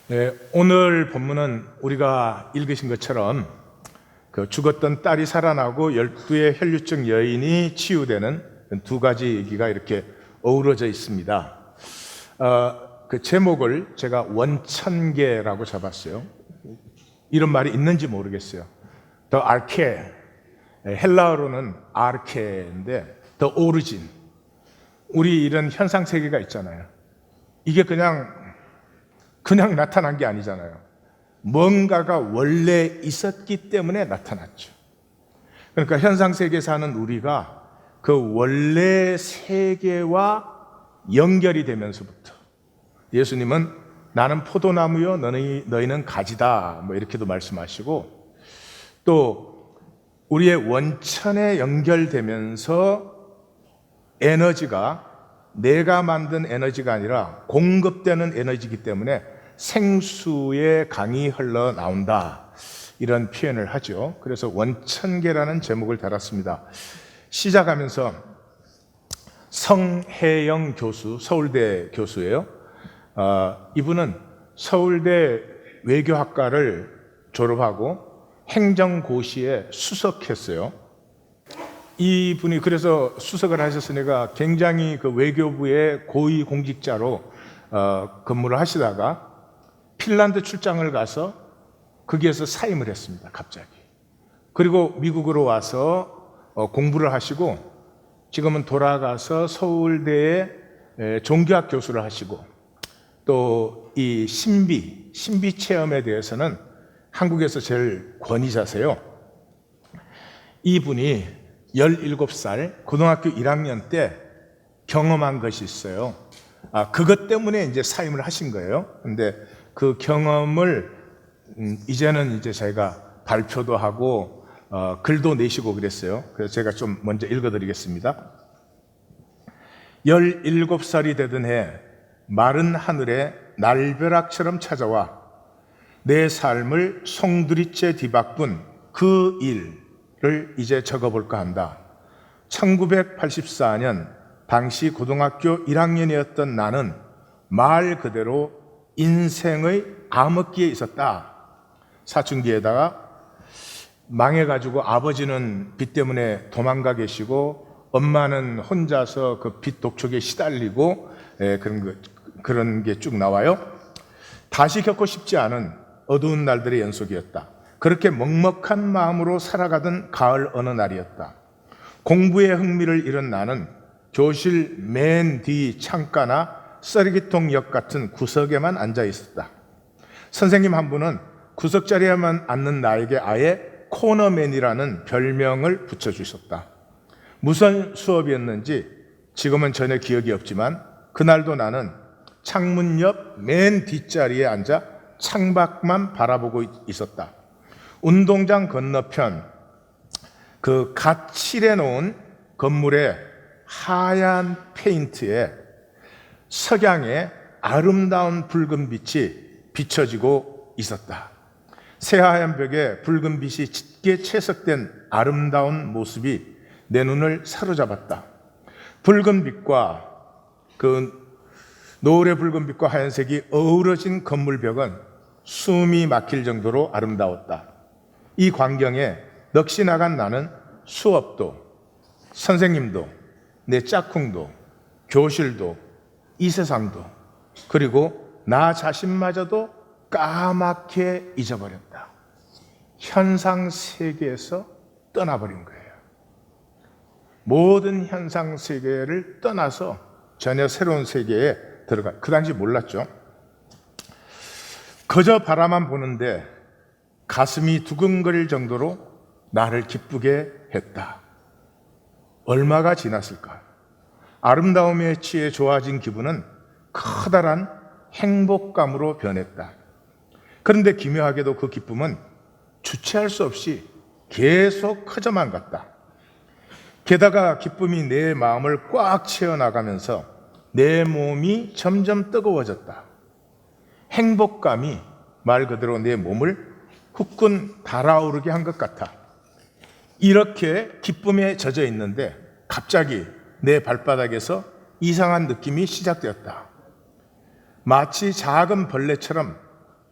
네, 오늘 본문은 우리가 읽으신 것처럼 그 죽었던 딸이 살아나고 12의 혈류증 여인이 치유되는 두 가지 얘기가 이렇게 어우러져 있습니다. 그 제목을 제가 원천계라고 잡았어요. 이런 말이 있는지 모르겠어요. 더 아르케, 헬라어로는 아르케인데 더 오리진. 우리 이런 현상 세계가 있잖아요. 이게 그냥 나타난 게 아니잖아요. 뭔가가 원래 있었기 때문에 나타났죠. 그러니까 현상 세계에 사는 우리가 그 원래 세계와 연결이 되면서부터 예수님은 나는 포도나무요 너희는 가지다 뭐 이렇게도 말씀하시고, 또 우리의 원천에 연결되면서 에너지가 내가 만든 에너지가 아니라 공급되는 에너지이기 때문에 생수의 강이 흘러나온다, 이런 표현을 하죠. 그래서 원천계라는 제목을 달았습니다. 시작하면서 성혜영 교수, 서울대 교수예요. 이분은 서울대 외교학과를 졸업하고 행정고시에 수석했어요. 이분이 그래서 수석을 하셨으니까 굉장히 그 외교부의 고위 공직자로 근무를 하시다가 핀란드 출장을 가서 거기에서 사임을 했습니다, 갑자기. 그리고 미국으로 와서 공부를 하시고 지금은 돌아가서 서울대의 종교학 교수를 하시고, 또 이 신비 체험에 대해서는 한국에서 제일 권위자세요. 이분이 17살 고등학교 1학년 때 경험한 것이 있어요. 그것 때문에 이제 사임을 하신 거예요. 근데 그 경험을 이제는 이제 저희가 발표도 하고 글도 내시고 그랬어요. 그래서 제가 좀 먼저 읽어드리겠습니다. 17살이 되던 해 마른 하늘에 날벼락처럼 찾아와 내 삶을 송두리째 뒤바꾼 그 일을 이제 적어볼까 한다. 1984년 당시 고등학교 1학년이었던 나는 말 그대로 인생의 암흑기에 있었다. 사춘기에다가 망해가지고 아버지는 빚 때문에 도망가 계시고 엄마는 혼자서 그 빚 독촉에 시달리고 그런 게 쭉 나와요. 다시 겪고 싶지 않은 어두운 날들의 연속이었다. 그렇게 먹먹한 마음으로 살아가던 가을 어느 날이었다. 공부에 흥미를 잃은 나는 교실 맨 뒤 창가나 쓰레기통역 같은 구석에만 앉아 있었다. 선생님 한 분은 구석자리에만 앉는 나에게 아예 코너맨이라는 별명을 붙여주셨다. 무슨 수업이었는지 지금은 전혀 기억이 없지만 그날도 나는 창문 옆 맨 뒷자리에 앉아 창밖만 바라보고 있었다. 운동장 건너편 그 갓 칠해놓은 건물의 하얀 페인트에 석양의 아름다운 붉은 빛이 비춰지고 있었다. 새하얀 벽에 붉은 빛이 짙게 채석된 아름다운 모습이 내 눈을 사로잡았다. 붉은 빛과 그 노래 붉은 빛과 하얀색이 어우러진 건물벽은 숨이 막힐 정도로 아름다웠다. 이 광경에 넋이 나간 나는 수업도, 선생님도, 내 짝꿍도, 교실도, 이 세상도, 그리고 나 자신마저도 까맣게 잊어버렸다. 현상 세계에서 떠나버린 거예요. 모든 현상 세계를 떠나서 전혀 새로운 세계에 들어가. 그 당시 몰랐죠. 그저 바라만 보는데 가슴이 두근거릴 정도로 나를 기쁘게 했다. 얼마가 지났을까? 아름다움에 취해 좋아진 기분은 커다란 행복감으로 변했다. 그런데 기묘하게도 그 기쁨은 주체할 수 없이 계속 커져만 갔다. 게다가 기쁨이 내 마음을 꽉 채워나가면서 내 몸이 점점 뜨거워졌다. 행복감이 말 그대로 내 몸을 후끈 달아오르게 한 것 같아. 이렇게 기쁨에 젖어 있는데 갑자기 내 발바닥에서 이상한 느낌이 시작되었다. 마치 작은 벌레처럼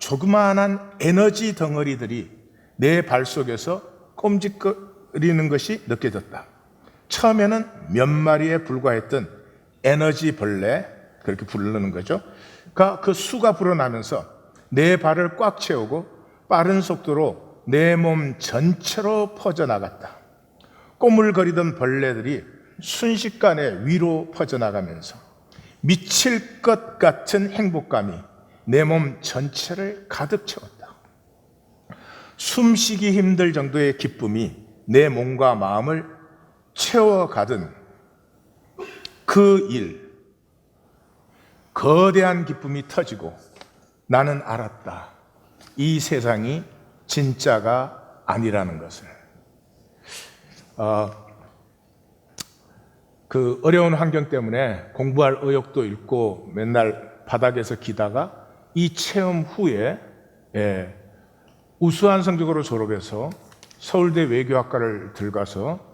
조그마한 에너지 덩어리들이 내 발 속에서 꼼직거리는 것이 느껴졌다. 처음에는 몇 마리에 불과했던 에너지 벌레, 그렇게 부르는 거죠. 그 수가 불어나면서 내 발을 꽉 채우고 빠른 속도로 내 몸 전체로 퍼져나갔다. 꼬물거리던 벌레들이 순식간에 위로 퍼져나가면서 미칠 것 같은 행복감이 내 몸 전체를 가득 채웠다. 숨쉬기 힘들 정도의 기쁨이 내 몸과 마음을 채워가던 그 일, 거대한 기쁨이 터지고 나는 알았다. 이 세상이 진짜가 아니라는 것을. 그 어려운 환경 때문에 공부할 의욕도 잃고 맨날 바닥에서 기다가 이 체험 후에 우수한 성적으로 졸업해서 서울대 외교학과를 들어가서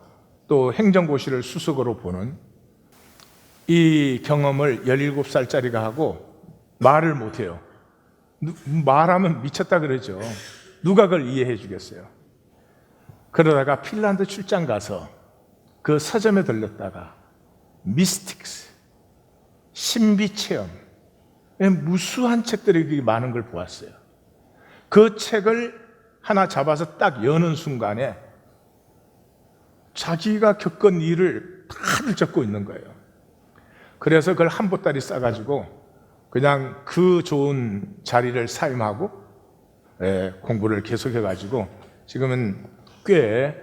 또 행정고시를 수석으로 보는 이 경험을 17살짜리가 하고 말을 못해요. 말하면 미쳤다 그러죠. 누가 그걸 이해해 주겠어요? 그러다가 핀란드 출장 가서 그 서점에 들렸다가 미스틱스, 신비체험, 무수한 책들이 많은 걸 보았어요. 그 책을 하나 잡아서 딱 여는 순간에 자기가 겪은 일을 다들 적고 있는 거예요. 그래서 그걸 한 보따리 싸가지고 그냥 그 좋은 자리를 사임하고 공부를 계속해가지고 지금은 꽤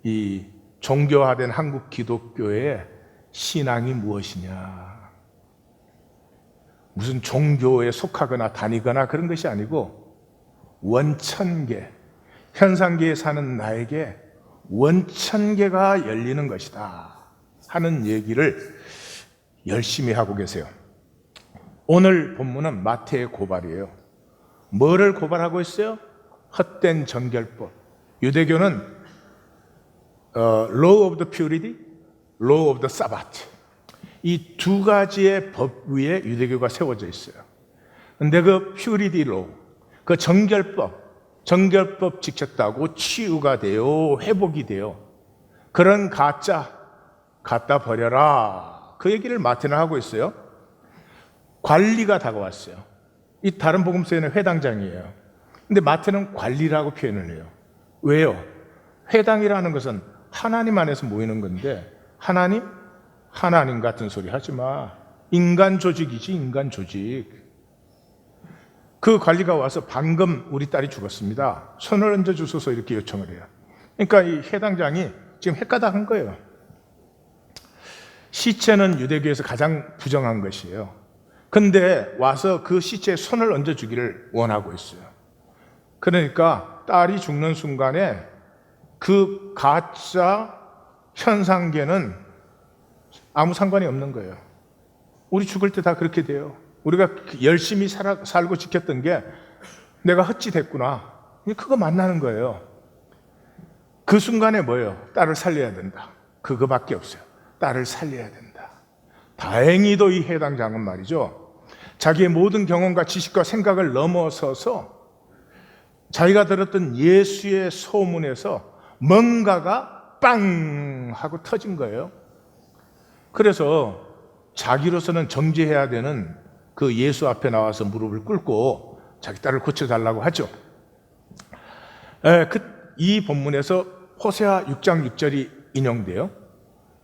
이 종교화된 한국 기독교의 신앙이 무엇이냐, 무슨 종교에 속하거나 다니거나 그런 것이 아니고 원천계, 현상계에 사는 나에게 원천계가 열리는 것이다 하는 얘기를 열심히 하고 계세요. 오늘 본문은 마태의 고발이에요. 뭐를 고발하고 있어요? 헛된 정결법. 유대교는 Law of the Purity, Law of the Sabbath. 이 두 가지의 법 위에 유대교가 세워져 있어요. 근데 그 Purity Law, 그 정결법 지켰다고 치유가 돼요, 회복이 돼요. 그런 가짜 갖다 버려라. 그 얘기를 마태는 하고 있어요. 관리가 다가왔어요. 이 다른 복음서에는 회당장이에요. 근데 마태는 관리라고 표현을 해요. 왜요? 회당이라는 것은 하나님 안에서 모이는 건데 하나님 같은 소리 하지 마. 인간 조직이지, 인간 조직. 그 관리가 와서 방금 우리 딸이 죽었습니다. 손을 얹어 주소서 이렇게 요청을 해요. 그러니까 이 회당장이 지금 헷가닥한 거예요. 시체는 유대교에서 가장 부정한 것이에요. 근데 와서 그 시체에 손을 얹어주기를 원하고 있어요. 그러니까 딸이 죽는 순간에 그 가짜 현상계는 아무 상관이 없는 거예요. 우리 죽을 때 다 그렇게 돼요. 우리가 열심히 살고 지켰던 게 내가 헛짓 했구나. 그거 만나는 거예요. 그 순간에 뭐예요? 딸을 살려야 된다. 그거밖에 없어요. 딸을 살려야 된다. 다행히도 이 해당장은 말이죠, 자기의 모든 경험과 지식과 생각을 넘어서서 자기가 들었던 예수의 소문에서 뭔가가 빵 하고 터진 거예요. 그래서 자기로서는 정죄해야 되는 그 예수 앞에 나와서 무릎을 꿇고 자기 딸을 고쳐달라고 하죠. 이 본문에서 호세아 6장 6절이 인용돼요.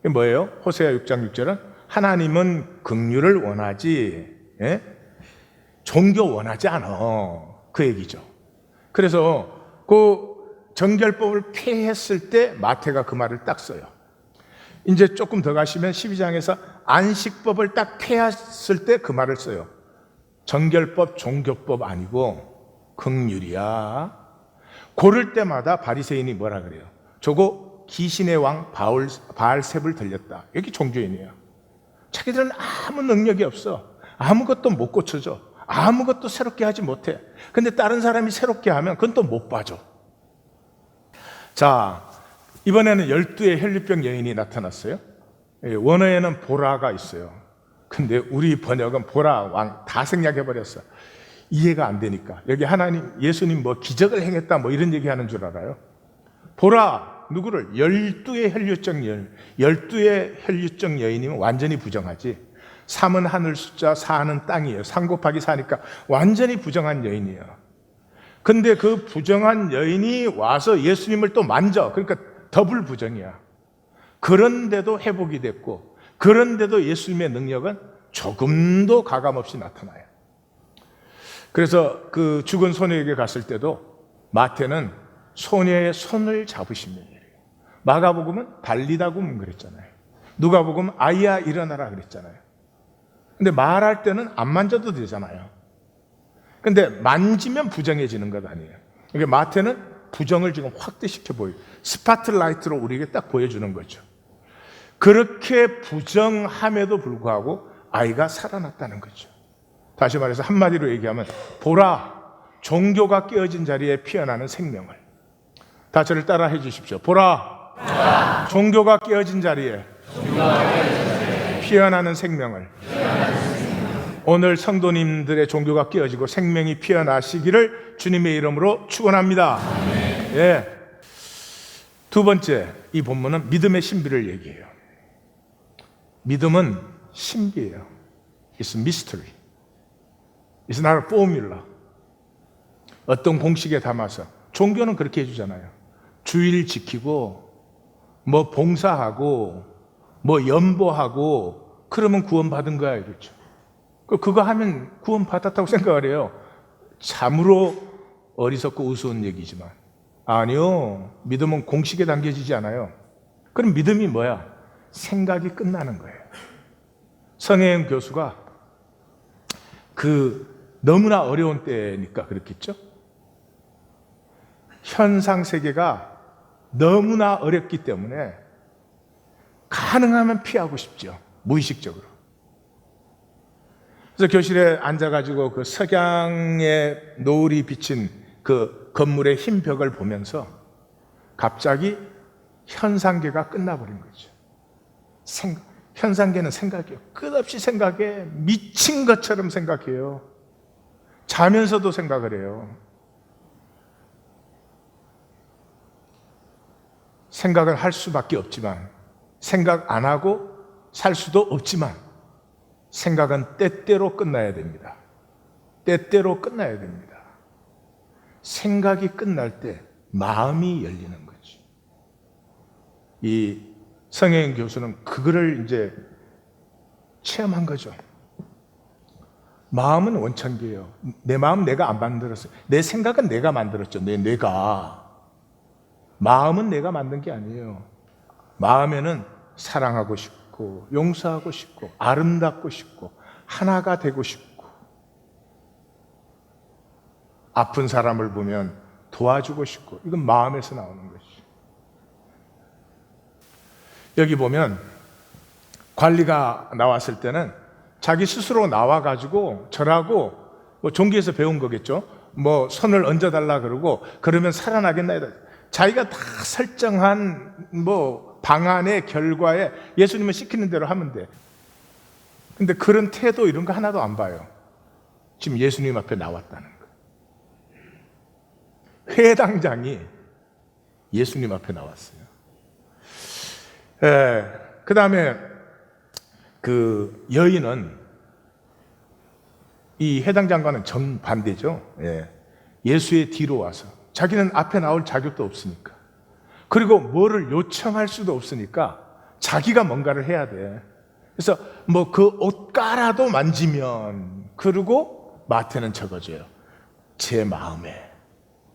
이게 뭐예요? 호세아 6장 6절은 하나님은 긍휼을 원하지 종교 원하지 않아, 그 얘기죠. 그래서 그 정결법을 폐했을 때 마태가 그 말을 딱 써요. 이제 조금 더 가시면 12장에서 안식법을 딱 폐했을 때 그 말을 써요. 정결법, 종교법 아니고 긍휼이야. 고를 때마다 바리새인이 뭐라 그래요? 저거 귀신의 왕 바알셉을 들렸다. 여기 종교인이에요. 자기들은 아무 능력이 없어. 아무것도 못 고쳐줘. 아무것도 새롭게 하지 못해. 근데 다른 사람이 새롭게 하면 그건 또 못 봐줘. 자, 이번에는 12의 혈류병 여인이 나타났어요. 원어에는 보라가 있어요. 근데 우리 번역은 보라 왕 다 생략해버렸어. 이해가 안 되니까. 여기 하나님, 예수님 뭐 기적을 행했다 뭐 이런 얘기 하는 줄 알아요. 보라, 누구를? 12의 혈류증 여인. 12의 혈류증 여인이면 완전히 부정하지. 3은 하늘 숫자, 4는 땅이에요. 3 곱하기 4니까 완전히 부정한 여인이에요. 근데 그 부정한 여인이 와서 예수님을 또 만져. 그러니까 더블 부정이야. 그런데도 회복이 됐고, 그런데도 예수님의 능력은 조금도 가감없이 나타나요. 그래서 그 죽은 소녀에게 갔을 때도 마태는 소녀의 손을 잡으신 분이에요. 마가복음은 달리다굼 그랬잖아요. 누가복음은 아이야 일어나라 그랬잖아요. 근데 말할 때는 안 만져도 되잖아요. 근데 만지면 부정해지는 것 아니에요. 그러니까 마태는 부정을 지금 확대시켜 보여요. 스파트라이트로 우리에게 딱 보여주는 거죠. 그렇게 부정함에도 불구하고 아이가 살아났다는 거죠. 다시 말해서 한마디로 얘기하면 보라, 종교가 깨어진 자리에 피어나는 생명을. 다 저를 따라 해 주십시오. 보라, 종교가 깨어진 자리에 피어나는 생명을. 오늘 성도님들의 종교가 깨어지고 생명이 피어나시기를 주님의 이름으로 축원합니다. 예. 두 번째, 이 본문은 믿음의 신비를 얘기해요. 믿음은 신비예요. It's mystery. It's not a formula. 어떤 공식에 담아서. 종교는 그렇게 해주잖아요. 주일 지키고, 뭐 봉사하고, 뭐 연보하고, 그러면 구원받은 거야, 이렇죠. 그거 하면 구원받았다고 생각을 해요. 참으로 어리석고 우스운 얘기지만. 아니요. 믿음은 공식에 담겨지지 않아요. 그럼 믿음이 뭐야? 생각이 끝나는 거예요. 성혜영 교수가 너무나 어려운 때니까 그렇겠죠? 현상 세계가 너무나 어렵기 때문에 가능하면 피하고 싶죠. 무의식적으로. 그래서 교실에 앉아가지고 그 석양의 노을이 비친 그 건물의 흰 벽을 보면서 갑자기 현상계가 끝나버린 거죠. 현상계는 생각이에요. 끝없이 생각해. 미친 것처럼 생각해요. 자면서도 생각을 해요. 생각을 할 수밖에 없지만, 생각 안 하고 살 수도 없지만, 생각은 때때로 끝나야 됩니다. 때때로 끝나야 됩니다. 생각이 끝날 때 마음이 열리는 거죠. 이 성혜영 교수는 그거를 이제 체험한 거죠. 마음은 원천계예요. 내 마음 내가 안 만들었어요. 내 생각은 내가 만들었죠. 내가. 마음은 내가 만든 게 아니에요. 마음에는 사랑하고 싶고, 용서하고 싶고, 아름답고 싶고, 하나가 되고 싶고, 아픈 사람을 보면 도와주고 싶고, 이건 마음에서 나오는 거죠. 여기 보면 관리가 나왔을 때는 자기 스스로 나와가지고 절하고, 뭐 종교에서 배운 거겠죠. 뭐 손을 얹어달라 그러고, 그러면 살아나겠나. 자기가 다 설정한 뭐 방안의 결과에 예수님을 시키는 대로 하면 돼. 근데 그런 태도 이런 거 하나도 안 봐요. 지금 예수님 앞에 나왔다는 거. 회당장이 예수님 앞에 나왔어요. 그 다음에 그 여인은 이 회당장과는 정반대죠. 예수의 뒤로 와서 자기는 앞에 나올 자격도 없으니까, 그리고 뭐를 요청할 수도 없으니까 자기가 뭔가를 해야 돼. 그래서 뭐 그 옷 깔아도 만지면, 그리고 마태는 적어줘요. 제 마음에.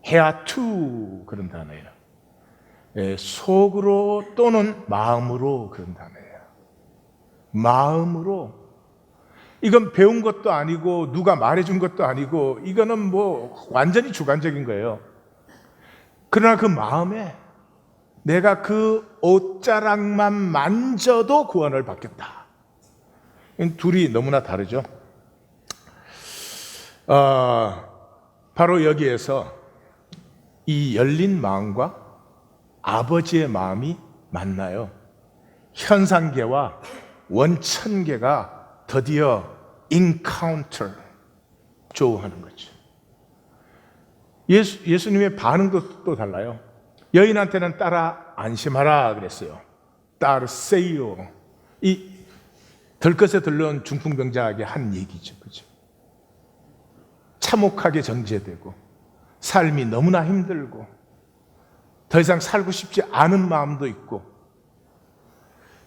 헤아투 그런 단어예요. 속으로 또는 마음으로 그런 단어예요. 마음으로. 이건 배운 것도 아니고 누가 말해준 것도 아니고, 이거는 뭐 완전히 주관적인 거예요. 그러나 그 마음에 내가 그 옷자락만 만져도 구원을 받겠다. 둘이 너무나 다르죠. 바로 여기에서 이 열린 마음과 아버지의 마음이 만나요. 현상계와 원천계가 드디어 인카운터, 조우하는 거죠. 예수님의 반응도 또 달라요. 여인한테는 따라 안심하라 그랬어요. 따르세요. 이 들것에 들러온 중풍병자에게 한 얘기죠. 그죠? 참혹하게 정죄되고 삶이 너무나 힘들고 더 이상 살고 싶지 않은 마음도 있고,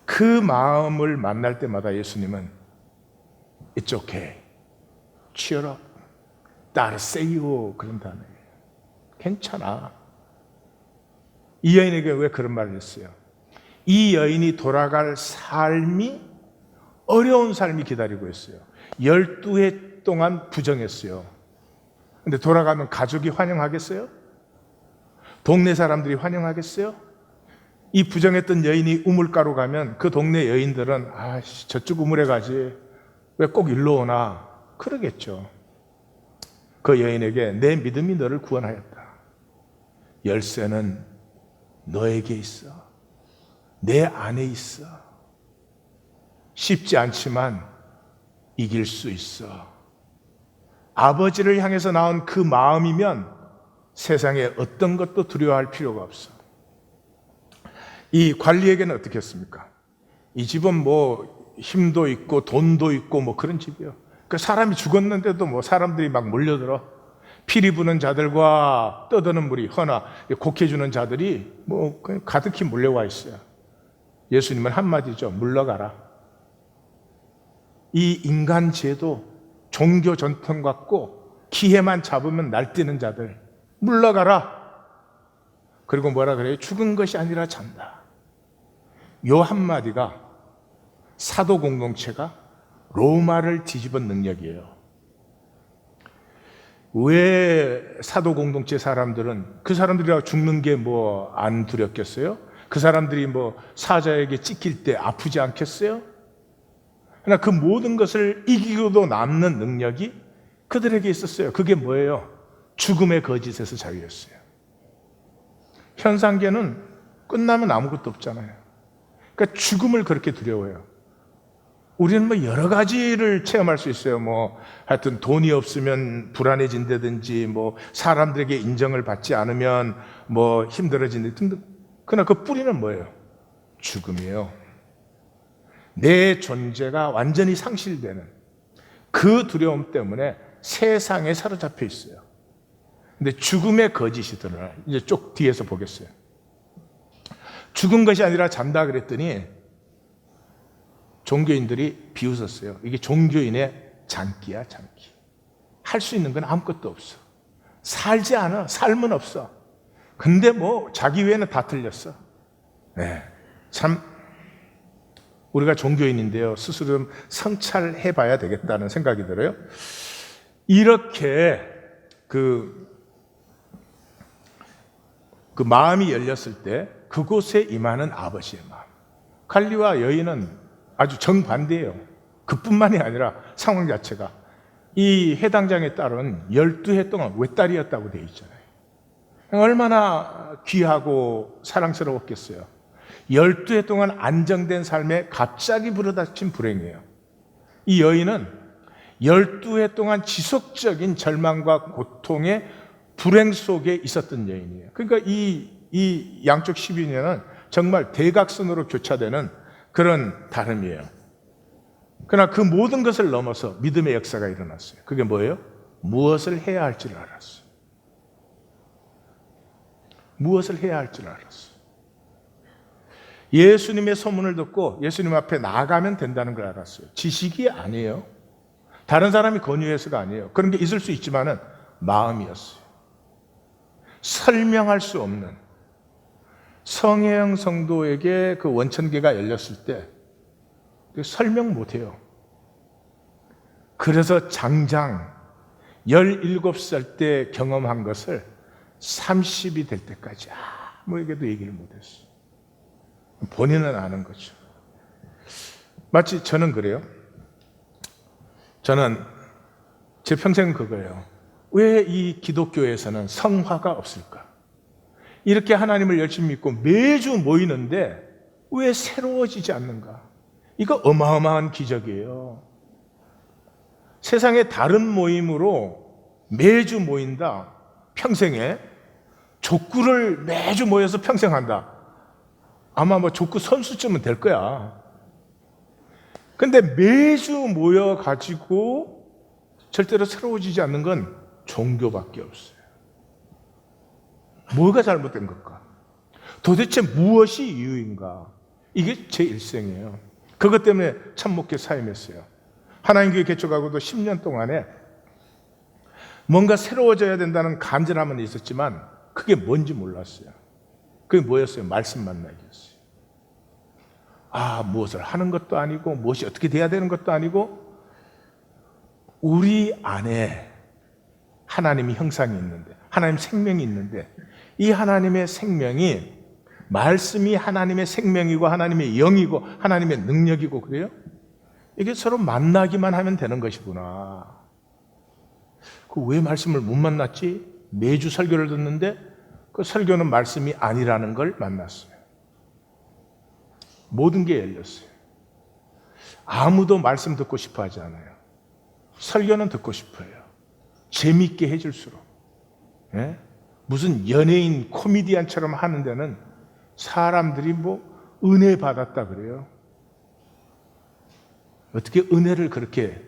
그 마음을 만날 때마다 예수님은 It's okay, cheer up, 따르세요 그런다는 거예요. 괜찮아. 이 여인에게 왜 그런 말을 했어요? 이 여인이 돌아갈 삶이 어려운 삶이 기다리고 있어요. 12해 동안 부정했어요. 근데 돌아가면 가족이 환영하겠어요? 동네 사람들이 환영하겠어요? 이 부정했던 여인이 우물가로 가면 그 동네 여인들은 아씨 저쪽 우물에 가지 왜 꼭 일로 오나 그러겠죠. 그 여인에게 내 믿음이 너를 구원하였다. 열쇠는 너에게 있어. 내 안에 있어. 쉽지 않지만 이길 수 있어. 아버지를 향해서 나온 그 마음이면 세상에 어떤 것도 두려워할 필요가 없어. 이 관리에게는 어떻게 했습니까? 이 집은 뭐 힘도 있고 돈도 있고 뭐 그런 집이에요. 그 사람이 죽었는데도 뭐 사람들이 막 몰려들어. 피리 부는 자들과 떠드는 무리, 허나 곡해주는 자들이 뭐 가득히 몰려와 있어요. 예수님은 한마디죠. 물러가라. 이 인간 제도, 종교 전통 같고 기회만 잡으면 날뛰는 자들 물러가라. 그리고 뭐라 그래요? 죽은 것이 아니라 잔다. 요 한마디가 사도 공동체가 로마를 뒤집은 능력이에요. 왜 사도 공동체 사람들은 그 사람들이 죽는 게 뭐 안 두렵겠어요? 그 사람들이 뭐 사자에게 찢길 때 아프지 않겠어요? 그러나 그 모든 것을 이기고도 남는 능력이 그들에게 있었어요. 그게 뭐예요? 죽음의 거짓에서 자유였어요. 현상계는 끝나면 아무것도 없잖아요. 그러니까 죽음을 그렇게 두려워해요. 우리는 뭐 여러 가지를 체험할 수 있어요. 뭐 하여튼 돈이 없으면 불안해진다든지, 뭐 사람들에게 인정을 받지 않으면 뭐 힘들어진다 등등. 그러나 그 뿌리는 뭐예요? 죽음이에요. 내 존재가 완전히 상실되는 그 두려움 때문에 세상에 사로잡혀 있어요. 근데 죽음의 거짓이 드러나요. 이제 쭉 뒤에서 보겠어요. 죽은 것이 아니라 잔다 그랬더니 종교인들이 비웃었어요. 이게 종교인의 장기야, 장기. 할 수 있는 건 아무것도 없어. 살지 않아. 삶은 없어. 근데 뭐 자기 외에는 다 틀렸어. 네, 참 우리가 종교인인데요. 스스로 좀 성찰해 봐야 되겠다는 생각이 들어요. 이렇게 그 마음이 열렸을 때 그곳에 임하는 아버지의 마음. 갈리와 여인은 아주 정반대예요. 그뿐만이 아니라 상황 자체가 이 해당장에 따른 12해 동안 외딸이었다고 되어 있잖아요. 얼마나 귀하고 사랑스러웠겠어요. 12해 동안 안정된 삶에 갑자기 불어닥친 불행이에요. 이 여인은 12해 동안 지속적인 절망과 고통의 불행 속에 있었던 여인이에요. 그러니까 이 양쪽 12년은 정말 대각선으로 교차되는 그런 다름이에요. 그러나 그 모든 것을 넘어서 믿음의 역사가 일어났어요. 그게 뭐예요? 무엇을 해야 할 줄 알았어요. 무엇을 해야 할 줄 알았어요. 예수님의 소문을 듣고 예수님 앞에 나가면 된다는 걸 알았어요. 지식이 아니에요. 다른 사람이 권유해서가 아니에요. 그런 게 있을 수 있지만은 마음이었어요. 설명할 수 없는, 성혜영 성도에게 그 원천계가 열렸을 때 설명 못해요. 그래서 장장 17살 때 경험한 것을 30이 될 때까지 아무에게도 얘기를 못했어요. 본인은 아는 거죠. 마치 저는 그래요. 저는 제 평생은 그거예요. 왜 이 기독교에서는 성화가 없을까? 이렇게 하나님을 열심히 믿고 매주 모이는데 왜 새로워지지 않는가? 이거 어마어마한 기적이에요. 세상의 다른 모임으로 매주 모인다. 평생에. 족구를 매주 모여서 평생 한다. 아마 뭐 족구 선수쯤은 될 거야. 근데 매주 모여가지고 절대로 새로워지지 않는 건 종교밖에 없어요. 뭐가 잘못된 걸까? 도대체 무엇이 이유인가? 이게 제 일생이에요. 그것 때문에 참목교 사임했어요. 하나님교회 개척하고도 10년 동안에 뭔가 새로워져야 된다는 간절함은 있었지만 그게 뭔지 몰랐어요. 그게 뭐였어요? 말씀 만나기였어요. 무엇을 하는 것도 아니고 무엇이 어떻게 돼야 되는 것도 아니고 우리 안에 하나님의 형상이 있는데, 하나님 생명이 있는데, 이 하나님의 생명이, 말씀이 하나님의 생명이고 하나님의 영이고 하나님의 능력이고 그래요? 이게 서로 만나기만 하면 되는 것이구나. 왜 말씀을 못 만났지? 매주 설교를 듣는데 그 설교는 말씀이 아니라는 걸 만났어요. 모든 게 열렸어요. 아무도 말씀 듣고 싶어 하지 않아요. 설교는 듣고 싶어요. 재미있게 해줄수록. 예? 무슨 연예인 코미디언처럼 하는 데는 사람들이 뭐 은혜 받았다 그래요. 어떻게 은혜를 그렇게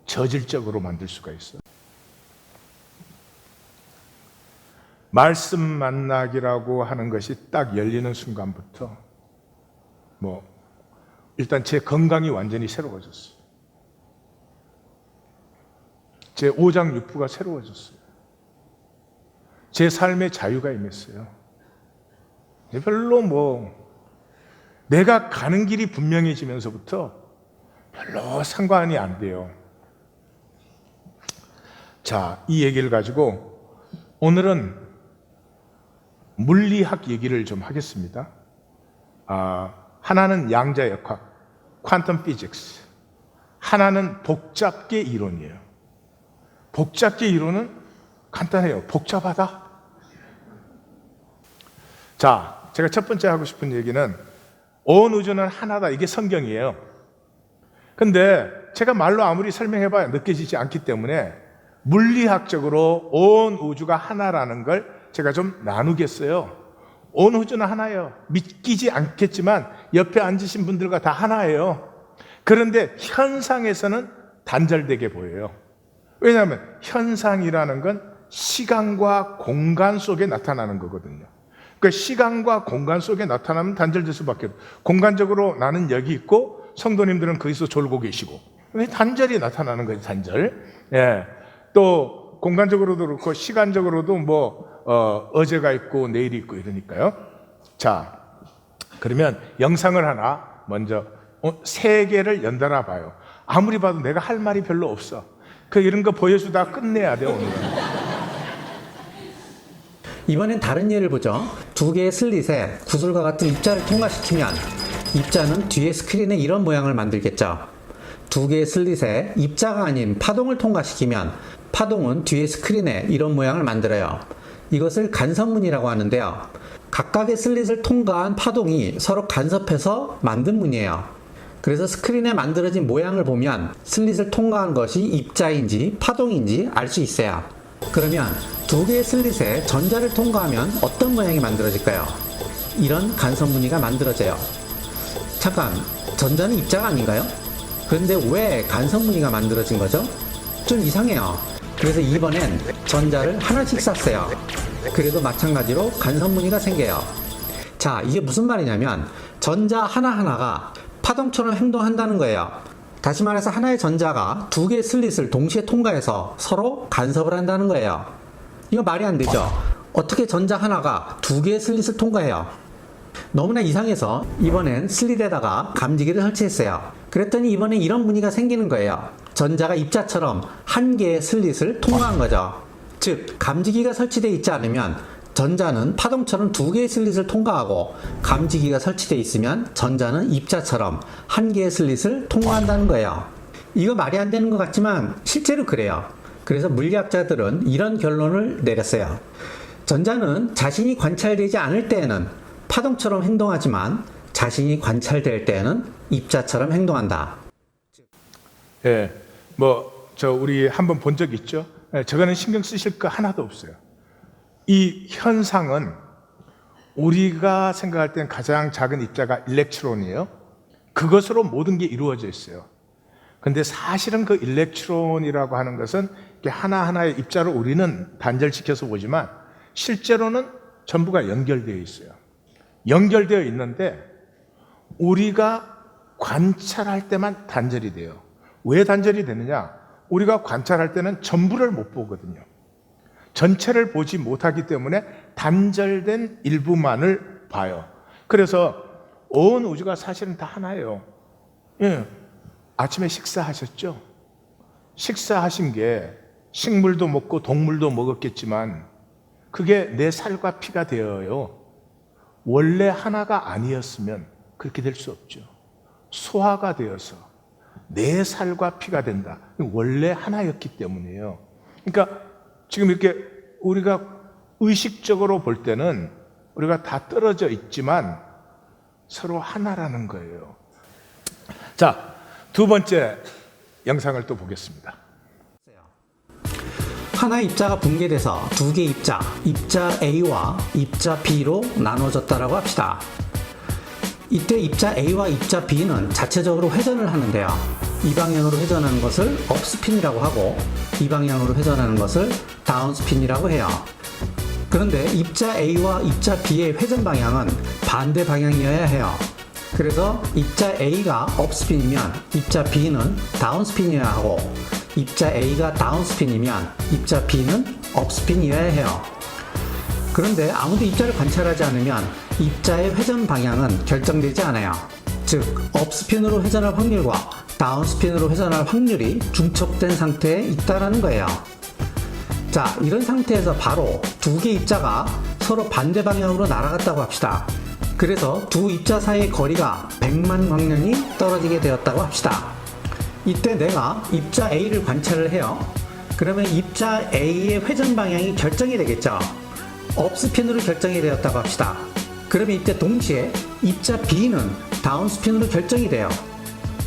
저질적으로 만들 수가 있어? 말씀 만나기라고 하는 것이 딱 열리는 순간부터 일단 제 건강이 완전히 새로워졌어요. 제 오장육부가 새로워졌어요. 제 삶의 자유가 임했어요. 별로 내가 가는 길이 분명해지면서부터 별로 상관이 안 돼요. 자, 이 얘기를 가지고 오늘은 물리학 얘기를 좀 하겠습니다. 하나는 양자역학, 퀀텀 피직스. 하나는 복잡계 이론이에요. 복잡계 이론은 간단해요. 복잡하다. 자, 제가 첫 번째 하고 싶은 얘기는 온 우주는 하나다. 이게 성경이에요. 근데 제가 말로 아무리 설명해봐야 느껴지지 않기 때문에 물리학적으로 온 우주가 하나라는 걸 제가 좀 나누겠어요. 온 우주는 하나예요. 믿기지 않겠지만 옆에 앉으신 분들과 다 하나예요. 그런데 현상에서는 단절되게 보여요. 왜냐하면 현상이라는 건 시간과 공간 속에 나타나는 거거든요. 그러니까 시간과 공간 속에 나타나면 단절될 수밖에 없어요. 공간적으로 나는 여기 있고 성도님들은 거기서 졸고 계시고 단절이 나타나는 거죠. 단절. 예. 또 공간적으로도 그렇고 시간적으로도 어제가 있고 내일이 있고 이러니까요. 자, 그러면 영상을 하나 먼저 세 개를 연달아 봐요. 아무리 봐도 내가 할 말이 별로 없어. 이런 거 보여주다 끝내야 돼요. 오늘. 이번엔 다른 예를 보죠. 두 개의 슬릿에 구슬과 같은 입자를 통과시키면 입자는 뒤에 스크린에 이런 모양을 만들겠죠. 두 개의 슬릿에 입자가 아닌 파동을 통과시키면 파동은 뒤에 스크린에 이런 모양을 만들어요. 이것을 간섭문이라고 하는데요. 각각의 슬릿을 통과한 파동이 서로 간섭해서 만든 문이에요. 그래서 스크린에 만들어진 모양을 보면 슬릿을 통과한 것이 입자인지 파동인지 알 수 있어요. 그러면 두 개의 슬릿에 전자를 통과하면 어떤 모양이 만들어질까요? 이런 간섭무늬가 만들어져요. 잠깐, 전자는 입자가 아닌가요? 그런데 왜 간섭무늬가 만들어진 거죠? 좀 이상해요. 그래서 이번엔 전자를 하나씩 쌌어요. 그래도 마찬가지로 간섭무늬가 생겨요. 자, 이게 무슨 말이냐면 전자 하나하나가 파동처럼 행동한다는 거예요. 다시 말해서 하나의 전자가 두 개의 슬릿을 동시에 통과해서 서로 간섭을 한다는 거예요. 이거 말이 안 되죠? 어떻게 전자 하나가 두 개의 슬릿을 통과해요? 너무나 이상해서 이번엔 슬릿에다가 감지기를 설치했어요. 그랬더니 이번엔 이런 무늬가 생기는 거예요. 전자가 입자처럼 한 개의 슬릿을 통과한 거죠. 즉, 감지기가 설치되어 있지 않으면 전자는 파동처럼 두 개의 슬릿을 통과하고 감지기가 설치되어 있으면 전자는 입자처럼 한 개의 슬릿을 통과한다는 거예요. 이거 말이 안 되는 것 같지만 실제로 그래요. 그래서 물리학자들은 이런 결론을 내렸어요. 전자는 자신이 관찰되지 않을 때에는 파동처럼 행동하지만 자신이 관찰될 때에는 입자처럼 행동한다. 예, 우리 한번 본 적 있죠? 저거는 신경 쓰실 거 하나도 없어요. 이 현상은 우리가 생각할 땐 가장 작은 입자가 일렉트론이에요. 그것으로 모든 게 이루어져 있어요. 근데 사실은 그 일렉트론이라고 하는 것은 하나하나의 입자를 우리는 단절시켜서 보지만 실제로는 전부가 연결되어 있어요. 연결되어 있는데 우리가 관찰할 때만 단절이 돼요. 왜 단절이 되느냐? 우리가 관찰할 때는 전부를 못 보거든요. 전체를 보지 못하기 때문에 단절된 일부만을 봐요. 그래서 온 우주가 사실은 다 하나예요. 예. 아침에 식사하셨죠? 식사하신 게 식물도 먹고 동물도 먹었겠지만 그게 내 살과 피가 되어요. 원래 하나가 아니었으면 그렇게 될 수 없죠. 소화가 되어서 내 살과 피가 된다. 원래 하나였기 때문이에요. 그러니까 지금 이렇게 우리가 의식적으로 볼 때는 우리가 다 떨어져 있지만 서로 하나라는 거예요. 자, 두 번째 영상을 또 보겠습니다. 하나의 입자가 붕괴돼서 두 개의 입자 A와 입자 B로 나눠졌다라고 합시다. 이때 입자 A와 입자 B는 자체적으로 회전을 하는데요. 이 방향으로 회전하는 것을 업스핀이라고 하고 이 방향으로 회전하는 것을 다운스핀이라고 해요. 그런데 입자 A와 입자 B의 회전 방향은 반대 방향이어야 해요. 그래서 입자 A가 업스핀이면 입자 B는 다운스핀이어야 하고 입자 A가 다운스핀이면 입자 B는 업스핀이어야 해요. 그런데 아무도 입자를 관찰하지 않으면 입자의 회전 방향은 결정되지 않아요. 즉, 업스핀으로 회전할 확률과 다운스핀으로 회전할 확률이 중첩된 상태에 있다는 거예요. 자, 이런 상태에서 바로 두 개의 입자가 서로 반대 방향으로 날아갔다고 합시다. 그래서 두 입자 사이의 거리가 100만 광년이 떨어지게 되었다고 합시다. 이때 내가 입자 A를 관찰을 해요. 그러면 입자 A의 회전 방향이 결정이 되겠죠. 업스핀으로 결정이 되었다고 합시다. 그러면 이때 동시에 입자 B는 다운스핀으로 결정이 돼요.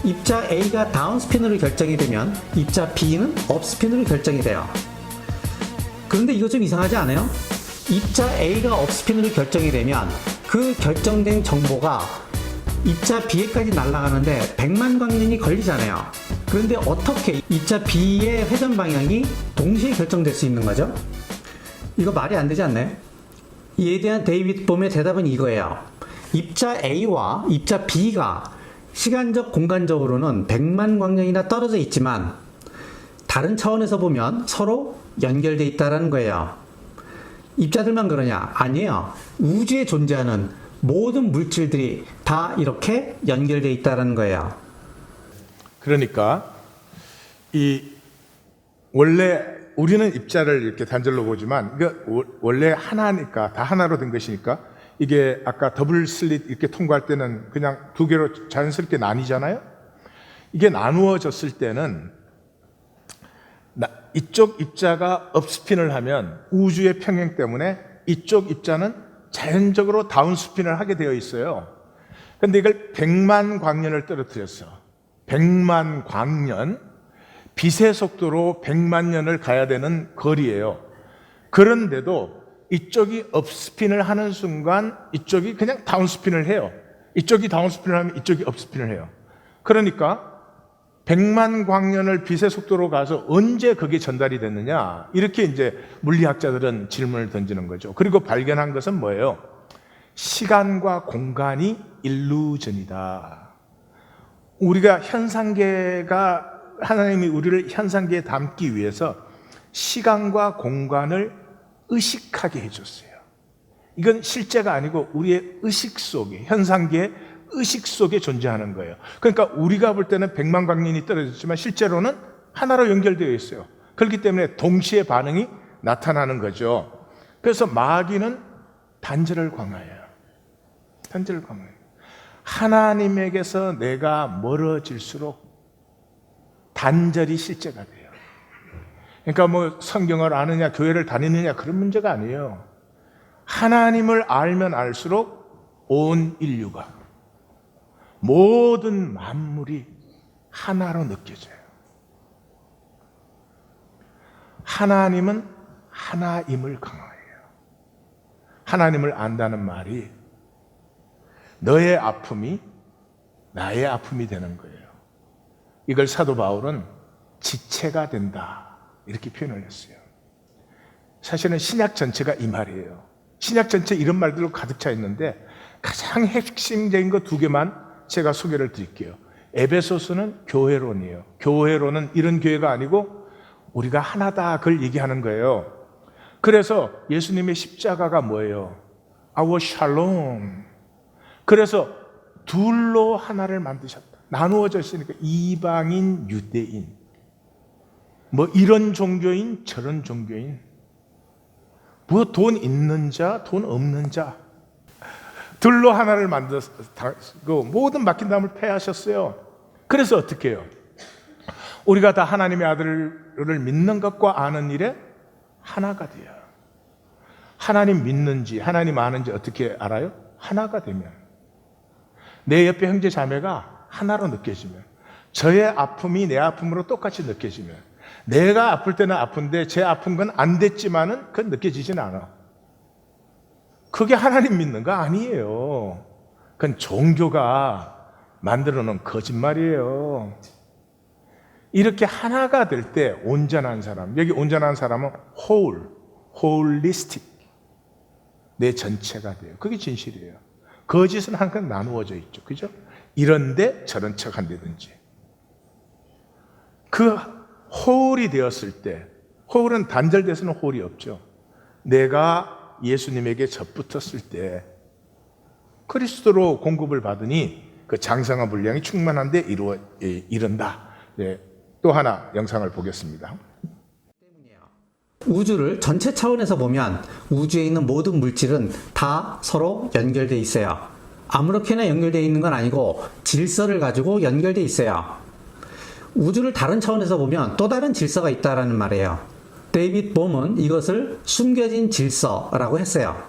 입자 A가 다운스핀으로 결정이 되면 입자 B는 업스핀으로 결정이 돼요. 그런데 이거 좀 이상하지 않아요? 입자 A가 업스핀으로 결정이 되면 그 결정된 정보가 입자 B에까지 날아가는데 100만 광년이 걸리잖아요. 그런데 어떻게 입자 B의 회전 방향이 동시에 결정될 수 있는 거죠? 이거 말이 안 되지 않나요? 이에 대한 데이비드 봄의 대답은 이거예요. 입자 A와 입자 B가 시간적 공간적으로는 100만 광년이나 떨어져 있지만 다른 차원에서 보면 서로 연결되어 있다는 거예요. 입자들만 그러냐? 아니에요. 우주에 존재하는 모든 물질들이 다 이렇게 연결되어 있다는 거예요. 그러니까 원래 우리는 입자를 이렇게 단절로 보지만 원래 하나니까 다 하나로 된 것이니까 이게 아까 더블 슬릿 이렇게 통과할 때는 그냥 두 개로 자연스럽게 나뉘잖아요. 이게 나누어졌을 때는 이쪽 입자가 업스핀을 하면 우주의 평행 때문에 이쪽 입자는 자연적으로 다운스핀을 하게 되어 있어요. 그런데 이걸 100만 광년을 떨어뜨렸어. 100만 광년, 빛의 속도로 100만 년을 가야 되는 거리예요. 그런데도 이쪽이 업스핀을 하는 순간 이쪽이 그냥 다운스핀을 해요. 이쪽이 다운스핀을 하면 이쪽이 업스핀을 해요. 그러니까 100만 광년을 빛의 속도로 가서 언제 그게 전달이 됐느냐? 이렇게 이제 물리학자들은 질문을 던지는 거죠. 그리고 발견한 것은 뭐예요? 시간과 공간이 일루전이다. 우리가 현상계가 하나님이 우리를 현상계에 담기 위해서 시간과 공간을 의식하게 해줬어요. 이건 실제가 아니고 우리의 의식 속에, 현상계의 의식 속에 존재하는 거예요. 그러니까 우리가 볼 때는 100만 광년이 떨어졌지만 실제로는 하나로 연결되어 있어요. 그렇기 때문에 동시에 반응이 나타나는 거죠. 그래서 마귀는 단절을 강화해요. 단절을 강화해요. 하나님에게서 내가 멀어질수록 단절이 실제가 돼요. 그러니까 뭐 성경을 아느냐, 교회를 다니느냐 그런 문제가 아니에요. 하나님을 알면 알수록 온 인류가, 모든 만물이 하나로 느껴져요. 하나님은 하나임을 강화해요. 하나님을 안다는 말이 너의 아픔이 나의 아픔이 되는 거예요. 이걸 사도 바울은 지체가 된다 이렇게 표현을 했어요. 사실은 신약 전체가 이 말이에요. 신약 전체 이런 말들로 가득 차 있는데 가장 핵심적인 거 두 개만 제가 소개를 드릴게요. 에베소서는 교회론이에요. 교회론은 이런 교회가 아니고 우리가 하나다 그걸 얘기하는 거예요. 그래서 예수님의 십자가가 뭐예요? Our shalom. 그래서 둘로 하나를 만드셨다. 나누어져 있으니까 이방인, 유대인, 뭐 이런 종교인, 저런 종교인, 뭐 돈 있는 자, 돈 없는 자, 둘로 하나를 만들고 모든 막힌 담을 패하셨어요. 그래서 어떻게 해요? 우리가 다 하나님의 아들을 믿는 것과 아는 일에 하나가 돼요. 하나님 믿는지 하나님 아는지 어떻게 알아요? 하나가 되면, 내 옆에 형제 자매가 하나로 느껴지면, 저의 아픔이 내 아픔으로 똑같이 느껴지면, 내가 아플 때는 아픈데 제 아픈 건 안 됐지만은 그건 느껴지진 않아. 그게 하나님 믿는 거 아니에요. 그건 종교가 만들어 놓은 거짓말이에요. 이렇게 하나가 될 때 온전한 사람, 여기 온전한 사람은 holistic, 내 전체가 돼요. 그게 진실이에요. 거짓은 항상 나누어져 있죠. 그죠? 이런데 저런 척 한다든지. 그 whole이 되었을 때, whole은 단절돼서는 whole이 없죠. 내가 예수님에게 접붙었을 때 그리스도로 공급을 받으니 그 장성한 분량이 충만한데 이른다. 네, 또 하나 영상을 보겠습니다. 우주를 전체 차원에서 보면 우주에 있는 모든 물질은 다 서로 연결되어 있어요. 아무렇게나 연결되어 있는 건 아니고 질서를 가지고 연결되어 있어요. 우주를 다른 차원에서 보면 또 다른 질서가 있다는 말이에요. 데이빗 봄은 이것을 숨겨진 질서라고 했어요.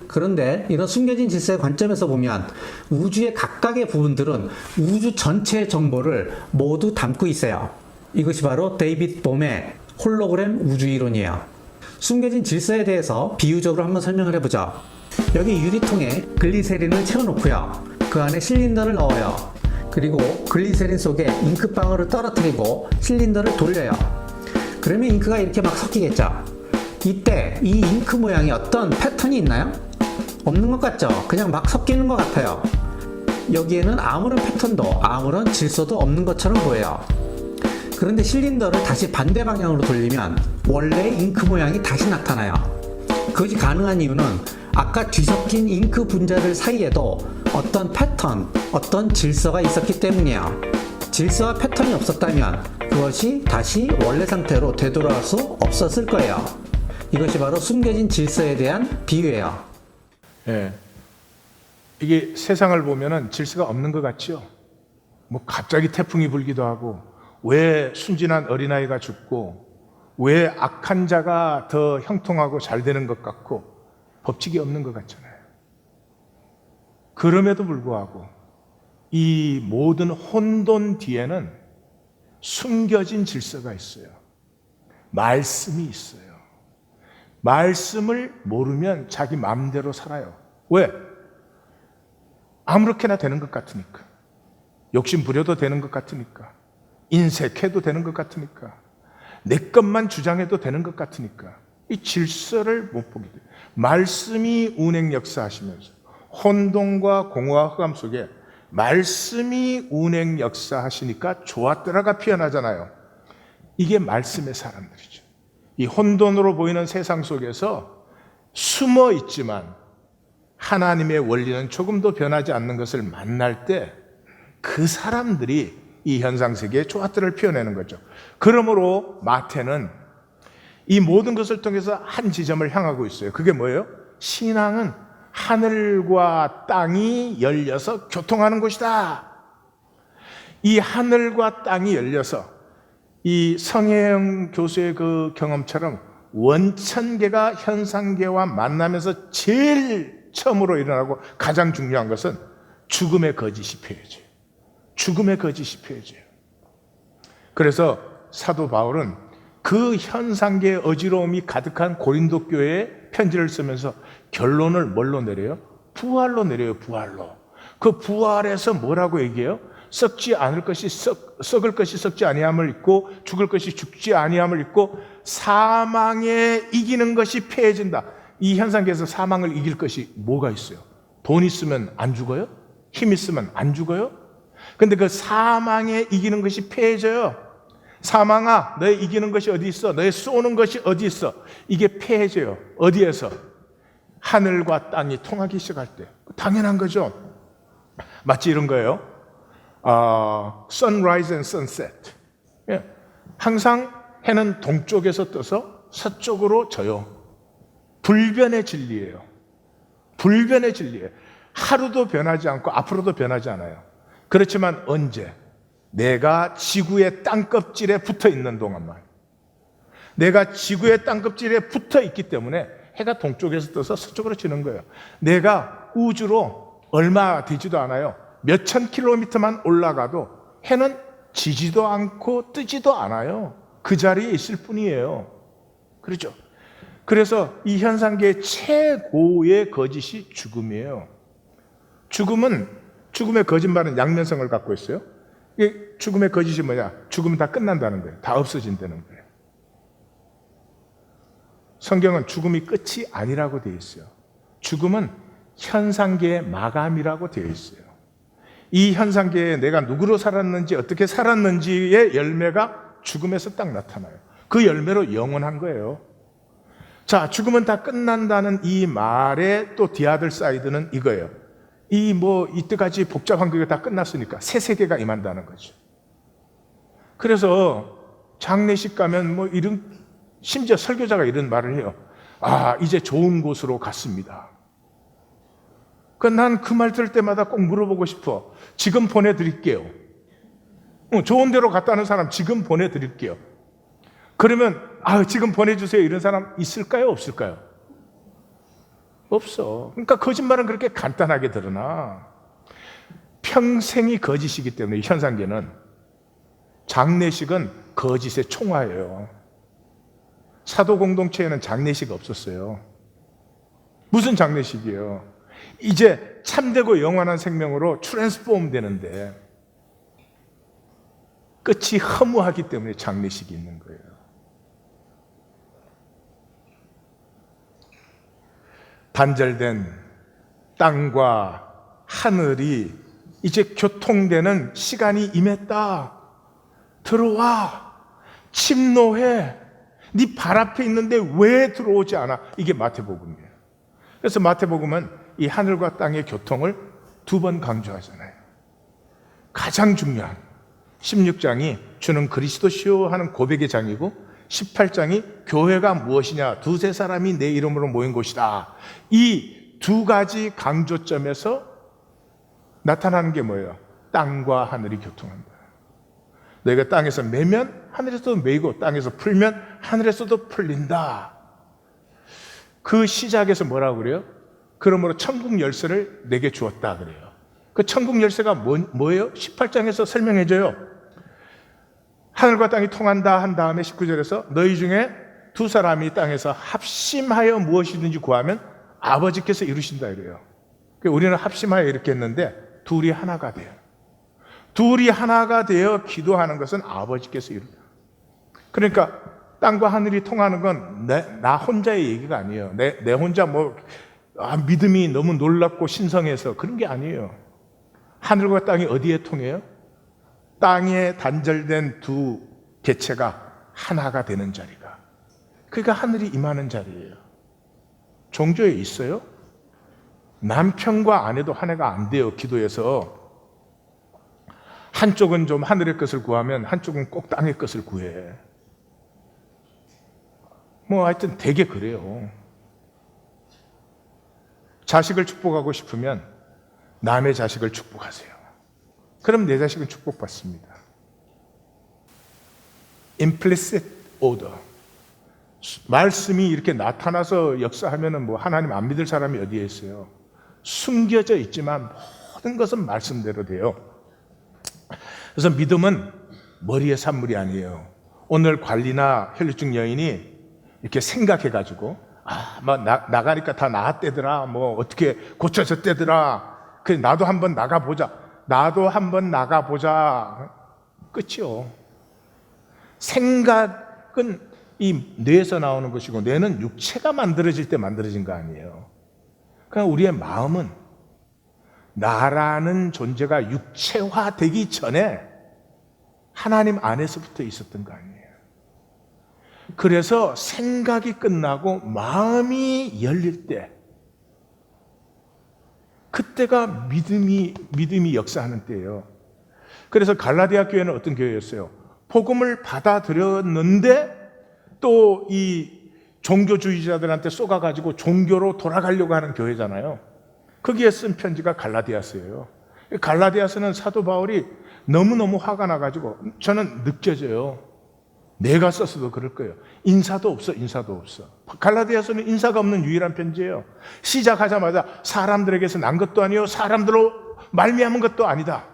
그런데 이런 숨겨진 질서의 관점에서 보면 우주의 각각의 부분들은 우주 전체의 정보를 모두 담고 있어요. 이것이 바로 데이빗 봄의 홀로그램 우주이론이에요. 숨겨진 질서에 대해서 비유적으로 한번 설명을 해보죠. 여기 유리통에 글리세린을 채워놓고요. 그 안에 실린더를 넣어요. 그리고 글리세린 속에 잉크방울을 떨어뜨리고 실린더를 돌려요. 그러면 잉크가 이렇게 막 섞이겠죠. 이때 이 잉크 모양이 어떤 패턴이 있나요? 없는 것 같죠? 그냥 막 섞이는 것 같아요. 여기에는 아무런 패턴도 아무런 질서도 없는 것처럼 보여요. 그런데 실린더를 다시 반대 방향으로 돌리면 원래 잉크 모양이 다시 나타나요. 그것이 가능한 이유는 아까 뒤섞인 잉크 분자들 사이에도 어떤 패턴, 어떤 질서가 있었기 때문이에요. 질서와 패턴이 없었다면 그것이 다시 원래 상태로 되돌아올 수 없었을 거예요. 이것이 바로 숨겨진 질서에 대한 비유예요. 예. 이게 세상을 보면은 질서가 없는 것 같죠? 뭐 갑자기 태풍이 불기도 하고, 왜 순진한 어린아이가 죽고, 왜 악한 자가 더 형통하고 잘 되는 것 같고, 법칙이 없는 것 같잖아요. 그럼에도 불구하고 이 모든 혼돈 뒤에는 숨겨진 질서가 있어요. 말씀이 있어요. 말씀을 모르면 자기 마음대로 살아요. 왜? 아무렇게나 되는 것 같으니까. 욕심 부려도 되는 것 같으니까. 인색해도 되는 것 같으니까. 내 것만 주장해도 되는 것 같으니까. 이 질서를 못 보게 돼요. 말씀이 운행 역사하시면서 혼돈과 공허와 흑암 속에 말씀이 운행 역사하시니까 좋았더라가 피어나잖아요. 이게 말씀의 사람들이죠. 이 혼돈으로 보이는 세상 속에서 숨어 있지만 하나님의 원리는 조금도 변하지 않는 것을 만날 때 그 사람들이 이 현상 세계에 좋았더라를 피워내는 거죠. 그러므로 마태는 이 모든 것을 통해서 한 지점을 향하고 있어요. 그게 뭐예요? 신앙은 하늘과 땅이 열려서 교통하는 곳이다. 이 하늘과 땅이 열려서 이 성혜영 교수의 그 경험처럼 원천계가 현상계와 만나면서 제일 처음으로 일어나고 가장 중요한 것은 죽음의 거짓이 펴져요. 죽음의 거짓이 펴져요. 그래서 사도 바울은 그 현상계의 어지러움이 가득한 고린도 교회에 편지를 쓰면서 결론을 뭘로 내려요? 부활로 내려요. 부활로. 그 부활에서 뭐라고 얘기해요? 썩지 않을 것이 썩을 것이 썩지 아니함을 잊고 죽을 것이 죽지 아니함을 잊고 사망에 이기는 것이 패해진다. 이 현상계에서 사망을 이길 것이 뭐가 있어요? 돈 있으면 안 죽어요? 힘 있으면 안 죽어요? 근데 그 사망에 이기는 것이 패해져요. 사망아, 너의 이기는 것이 어디 있어? 너의 쏘는 것이 어디 있어? 이게 패해져요. 어디에서? 하늘과 땅이 통하기 시작할 때. 당연한 거죠. 마치 이런 거예요. Sunrise and sunset. 예. 항상 해는 동쪽에서 떠서 서쪽으로 져요. 불변의 진리예요. 불변의 진리예요. 하루도 변하지 않고 앞으로도 변하지 않아요. 그렇지만 언제? 내가 지구의 땅껍질에 붙어 있는 동안만. 내가 지구의 땅껍질에 붙어 있기 때문에 해가 동쪽에서 떠서 서쪽으로 지는 거예요. 내가 우주로 얼마 되지도 않아요. 몇천 킬로미터만 올라가도 해는 지지도 않고 뜨지도 않아요. 그 자리에 있을 뿐이에요. 그렇죠? 그래서 이 현상계의 최고의 거짓이 죽음이에요. 죽음의 거짓말은 양면성을 갖고 있어요. 이게 죽음의 거짓이 뭐냐? 죽으면 다 끝난다는 거예요. 다 없어진다는 거예요. 성경은 죽음이 끝이 아니라고 되어 있어요. 죽음은 현상계의 마감이라고 되어 있어요. 이 현상계에 내가 누구로 살았는지 어떻게 살았는지의 열매가 죽음에서 딱 나타나요. 그 열매로 영원한 거예요. 자, 죽음은 다 끝난다는 이 말의 또 디아들 사이드는 이거예요. 이때까지 복잡한 게 다 끝났으니까 새 세계가 임한다는 거죠. 그래서 장례식 가면 심지어 설교자가 이런 말을 해요. 이제 좋은 곳으로 갔습니다. 난 그 말 들을 때마다 꼭 물어보고 싶어. 지금 보내드릴게요. 좋은 데로 갔다는 사람 지금 보내드릴게요. 그러면 지금 보내주세요 이런 사람 있을까요? 없을까요? 없어. 그러니까 거짓말은 그렇게 간단하게 드러나. 평생이 거짓이기 때문에 이 현상계는 장례식은 거짓의 총화예요. 사도 공동체에는 장례식 없었어요. 무슨 장례식이에요? 이제 참되고 영원한 생명으로 트랜스폼 되는데 끝이 허무하기 때문에 장례식이 있는 거예요. 단절된 땅과 하늘이 이제 교통되는 시간이 임했다. 들어와. 침노해. 네 발 앞에 있는데 왜 들어오지 않아? 이게 마태복음이에요. 그래서 마태복음은 이 하늘과 땅의 교통을 2번 강조하잖아요. 가장 중요한 16장이 주는 그리스도시요 하는 고백의 장이고 18장이 교회가 무엇이냐, 두세 사람이 내 이름으로 모인 곳이다. 이 두 가지 강조점에서 나타나는 게 뭐예요? 땅과 하늘이 교통한다. 너희가 땅에서 매면 하늘에서도 매이고 땅에서 풀면 하늘에서도 풀린다. 그 시작에서 뭐라고 그래요? 그러므로 천국 열쇠를 내게 주었다 그래요. 그 천국 열쇠가 뭐예요? 18장에서 설명해줘요. 하늘과 땅이 통한다 한 다음에 19절에서 너희 중에 두 사람이 땅에서 합심하여 무엇이든지 구하면 아버지께서 이루신다 이래요. 우리는 합심하여 이렇게 했는데 둘이 하나가 돼요. 둘이 하나가 되어 기도하는 것은 아버지께서 이룬다. 그러니까 땅과 하늘이 통하는 건 나 혼자의 얘기가 아니에요. 내 혼자 믿음이 너무 놀랍고 신성해서 그런 게 아니에요. 하늘과 땅이 어디에 통해요? 땅에 단절된 두 개체가 하나가 되는 자리가. 그러니까 하늘이 임하는 자리예요. 종교에 있어요? 남편과 아내도 하나가 안 돼요. 기도해서. 한쪽은 좀 하늘의 것을 구하면 한쪽은 꼭 땅의 것을 구해. 하여튼 되게 그래요. 자식을 축복하고 싶으면 남의 자식을 축복하세요. 그럼 내 자식은 축복받습니다. Implicit order. 말씀이 이렇게 나타나서 역사하면은 하나님 안 믿을 사람이 어디에 있어요? 숨겨져 있지만 모든 것은 말씀대로 돼요. 그래서 믿음은 머리의 산물이 아니에요. 오늘 관리나 혈류증 여인이 이렇게 생각해가지고 뭐 나가니까 다 나았대더라, 뭐 어떻게 고쳐졌대더라, 그래 나도 한번 나가보자, 끝이요. 생각은 이 뇌에서 나오는 것이고 뇌는 육체가 만들어질 때 만들어진 거 아니에요. 그러니까 우리의 마음은 나라는 존재가 육체화되기 전에 하나님 안에서부터 있었던 거 아니에요. 그래서 생각이 끝나고 마음이 열릴 때, 그때가 믿음이 역사하는 때예요. 그래서 갈라디아 교회는 어떤 교회였어요? 복음을 받아들였는데 또 이 종교주의자들한테 쏘가가지고 종교로 돌아가려고 하는 교회잖아요. 거기에 쓴 편지가 갈라디아서예요. 갈라디아서는 사도 바울이 너무너무 화가 나가지고, 저는 느껴져요. 내가 썼어도 그럴 거예요. 인사도 없어. 갈라디아서는 인사가 없는 유일한 편지예요. 시작하자마자 사람들에게서 난 것도 아니요, 사람들로 말미암은 것도 아니다.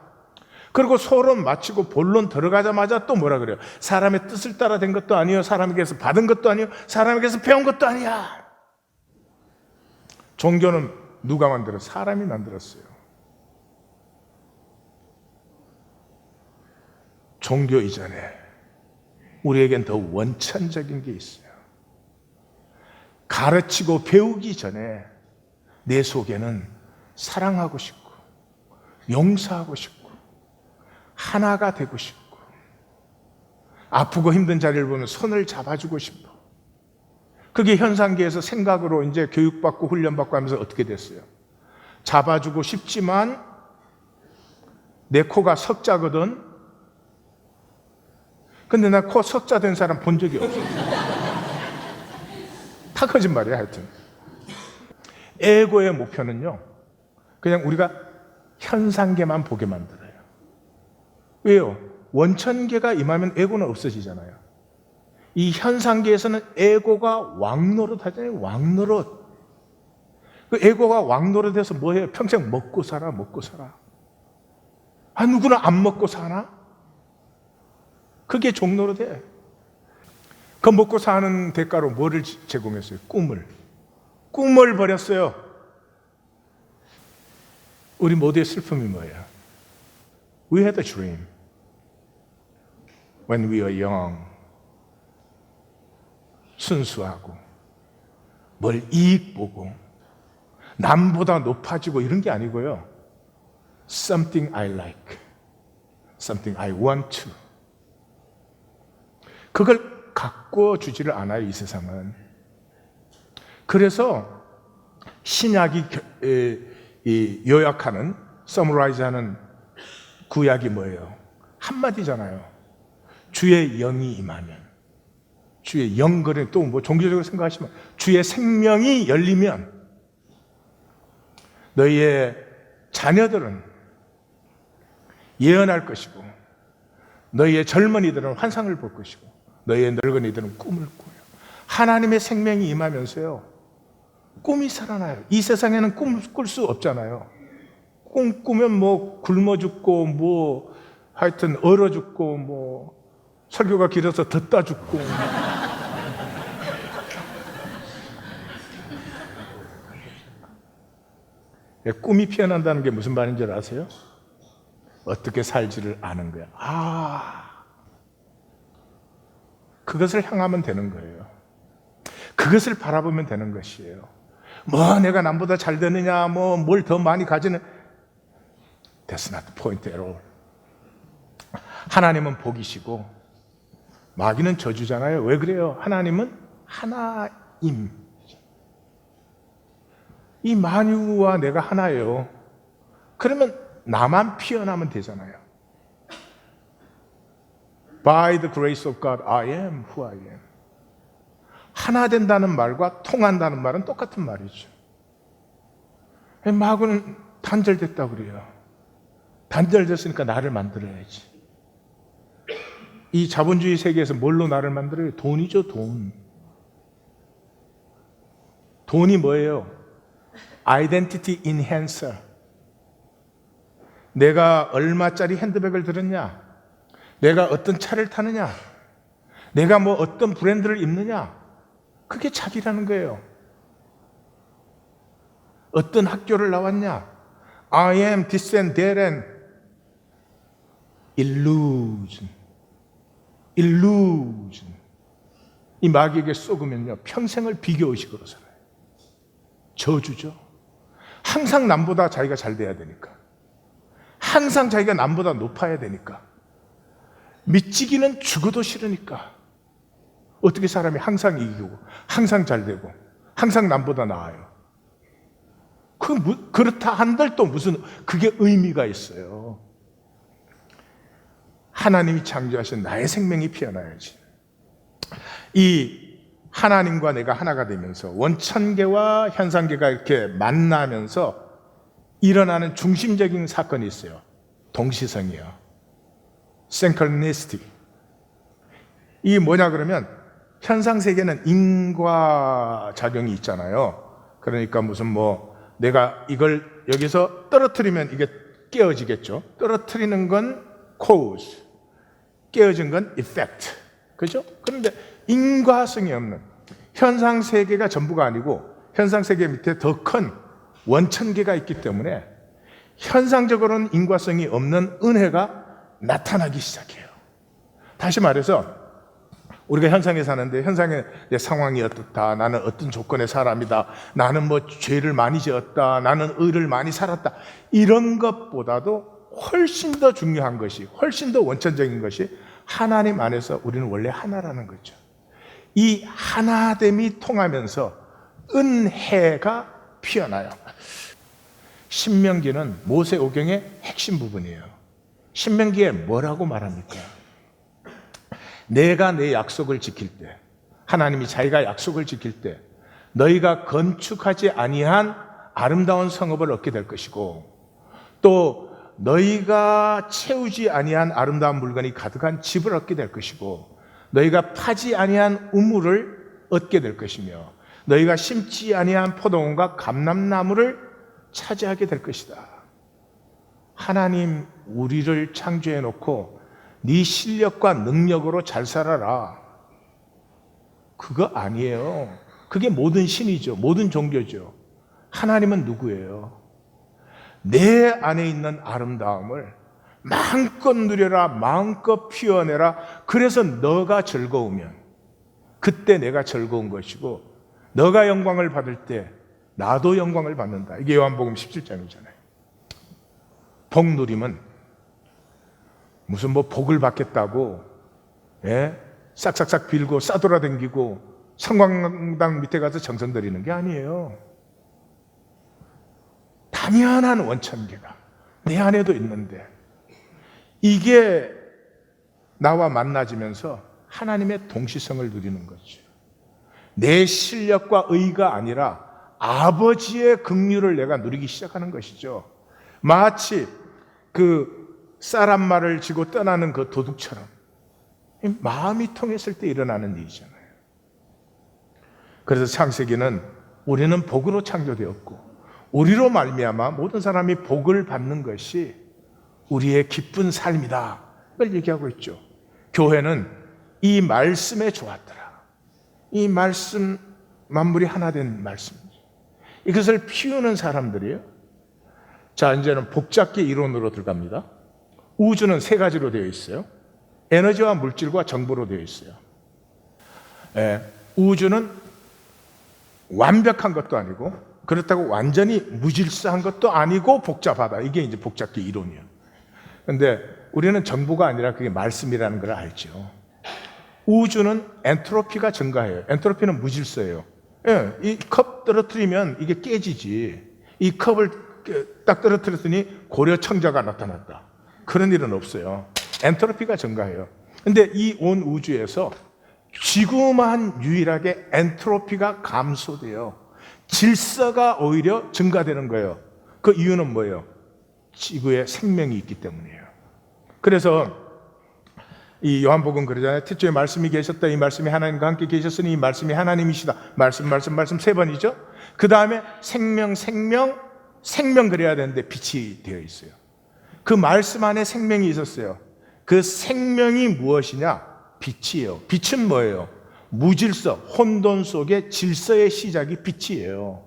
그리고 소론 마치고 본론 들어가자마자 또 뭐라 그래요? 사람의 뜻을 따라 된 것도 아니요, 사람에게서 받은 것도 아니요, 사람에게서 배운 것도 아니야. 종교는 누가 만들어? 사람이 만들었어요. 종교 이전에 우리에겐 더 원천적인 게 있어요. 가르치고 배우기 전에 내 속에는 사랑하고 싶고 용서하고 싶고 하나가 되고 싶고, 아프고 힘든 자리를 보면 손을 잡아주고 싶어. 그게 현상계에서 생각으로 이제 교육받고 훈련받고 하면서 어떻게 됐어요? 잡아주고 싶지만 내 코가 석자거든. 근데 나 코 석자 된 사람 본 적이 없어. 다 거짓말이야. 하여튼 에고의 목표는요, 그냥 우리가 현상계만 보게 만들어요. 왜요? 원천계가 임하면 에고는 없어지잖아요. 이 현상계에서는 에고가 왕노릇 하잖아요. 왕노릇. 그 에고가 왕노릇해서 뭐해요? 평생 먹고 살아. 누구나 안 먹고 사나? 그게 종노릇해. 그 먹고 사는 대가로 뭐를 제공했어요? 꿈을 버렸어요. 우리 모두의 슬픔이 뭐예요? We had a dream when we were young. 순수하고 뭘 이익 보고 남보다 높아지고 이런 게 아니고요. Something I like, something I want to. 그걸 갖고 주지를 않아요, 이 세상은. 그래서 신약이 요약하는, 서머라이즈하는 구약이 뭐예요? 한마디잖아요. 주의 영이 임하면, 주의 영거래, 또 뭐 종교적으로 생각하시면 주의 생명이 열리면 너희의 자녀들은 예언할 것이고, 너희의 젊은이들은 환상을 볼 것이고, 너희의 늙은이들은 꿈을 꾸요. 하나님의 생명이 임하면서요, 꿈이 살아나요. 이 세상에는 꿈을 꿀 수 없잖아요. 꿈 꾸면 뭐 굶어 죽고, 뭐 하여튼 얼어 죽고, 뭐 설교가 길어서 듣다 죽고. 꿈이 피어난다는 게 무슨 말인 줄 아세요? 어떻게 살지를 아는 거야. 그것을 향하면 되는 거예요. 그것을 바라보면 되는 것이에요. 뭐 내가 남보다 잘 되느냐, 뭐 뭘 더 많이 가지는, That's not the point at all. 하나님은 복이시고 마귀는 저주잖아요. 왜 그래요? 하나님은 하나임. 이 만유와 내가 하나예요. 그러면 나만 피어나면 되잖아요. By the grace of God, I am who I am. 하나 된다는 말과 통한다는 말은 똑같은 말이죠. 마귀는 단절됐다고 그래요. 단절됐으니까 나를 만들어야지. 이 자본주의 세계에서 뭘로 나를 만들어요? 돈이죠, 돈. 돈이 뭐예요? Identity enhancer. 내가 얼마짜리 핸드백을 들었냐? 내가 어떤 차를 타느냐? 내가 뭐 어떤 브랜드를 입느냐, 그게 자기라는 거예요. 어떤 학교를 나왔냐, I am this and that and illusion. 이 마귀에게 속으면요, 평생을 비교의식으로 살아요. 저주죠. 항상 남보다 자기가 잘 돼야 되니까, 항상 자기가 남보다 높아야 되니까, 미치기는 죽어도 싫으니까 어떻게 사람이 항상 이기고 항상 잘 되고 항상 남보다 나아요. 그렇다 한들 또 무슨 그게 의미가 있어요. 하나님이 창조하신 나의 생명이 피어나야지. 이 하나님과 내가 하나가 되면서 원천계와 현상계가 이렇게 만나면서 일어나는 중심적인 사건이 있어요. 동시성이요. synchronicity. 이게 뭐냐 그러면, 현상세계는 인과작용이 있잖아요. 그러니까 무슨 뭐 내가 이걸 여기서 떨어뜨리면 이게 깨어지겠죠. 떨어뜨리는 건 cause, 깨어진 건 effect. 그죠? 그런데 인과성이 없는 현상세계가 전부가 아니고, 현상세계 밑에 더 큰 원천계가 있기 때문에 현상적으로는 인과성이 없는 은혜가 나타나기 시작해요. 다시 말해서 우리가 현상에 사는데, 현상의 상황이 어떻다, 나는 어떤 조건의 사람이다, 나는 뭐 죄를 많이 지었다, 나는 의를 많이 살았다, 이런 것보다도 훨씬 더 중요한 것이, 훨씬 더 원천적인 것이 하나님 안에서 우리는 원래 하나라는 거죠. 이 하나됨이 통하면서 은혜가 피어나요. 신명기는 모세오경의 핵심 부분이에요. 신명기에 뭐라고 말합니까? 내가 내 약속을 지킬 때, 하나님이 자기가 약속을 지킬 때 너희가 건축하지 아니한 아름다운 성읍을 얻게 될 것이고, 또 너희가 채우지 아니한 아름다운 물건이 가득한 집을 얻게 될 것이고, 너희가 파지 아니한 우물을 얻게 될 것이며, 너희가 심지 아니한 포도원과 감람나무를 차지하게 될 것이다. 하나님 우리를 창조해 놓고 네 실력과 능력으로 잘 살아라, 그거 아니에요. 그게 모든 신이죠. 모든 종교죠. 하나님은 누구예요? 내 안에 있는 아름다움을 마음껏 누려라, 마음껏 피워내라. 그래서 너가 즐거우면 그때 내가 즐거운 것이고, 너가 영광을 받을 때 나도 영광을 받는다. 이게 요한복음 17장이잖아요. 복 누림은 무슨 뭐 복을 받겠다고, 예? 싹싹싹 빌고 싸돌아다니고 성광당 밑에 가서 정성 들이는 게 아니에요. 당연한 원천계가 내 안에도 있는데, 이게 나와 만나지면서 하나님의 동시성을 누리는 거죠. 내 실력과 의가 아니라 아버지의 긍휼을 내가 누리기 시작하는 것이죠. 마치 그 쌀 한 마를 지고 떠나는 그 도둑처럼 마음이 통했을 때 일어나는 일이잖아요. 그래서 창세기는 우리는 복으로 창조되었고, 우리로 말미암아 모든 사람이 복을 받는 것이 우리의 기쁜 삶이다, 이걸 얘기하고 있죠. 교회는 이 말씀에 좋았더라. 이 말씀, 만물이 하나 된 말씀이죠. 이것을 피우는 사람들이에요. 자, 이제는 복잡계 이론으로 들어갑니다. 우주는 세 가지로 되어 있어요. 에너지와 물질과 정보로 되어 있어요. 우주는 완벽한 것도 아니고, 그렇다고 완전히 무질서한 것도 아니고 복잡하다. 이게 이제 복잡계 이론이에요. 그런데 우리는 정보가 아니라 그게 말씀이라는 걸 알죠. 우주는 엔트로피가 증가해요. 엔트로피는 무질서예요. 예, 이 컵 떨어뜨리면 이게 깨지지. 이 컵을 딱 떨어뜨렸더니 고려청자가 나타났다. 그런 일은 없어요. 엔트로피가 증가해요. 근데 이 온 우주에서 지구만 유일하게 엔트로피가 감소돼요. 질서가 오히려 증가되는 거예요. 그 이유는 뭐예요? 지구에 생명이 있기 때문이에요. 그래서 이 요한복음 그러잖아요. 태초에 말씀이 계셨다. 이 말씀이 하나님과 함께 계셨으니 이 말씀이 하나님이시다. 말씀 세 번이죠. 그 다음에 생명 그래야 되는데 빛이 되어 있어요. 그 말씀 안에 생명이 있었어요. 그 생명이 무엇이냐? 빛이에요. 빛은 뭐예요? 무질서, 혼돈 속의 질서의 시작이 빛이에요.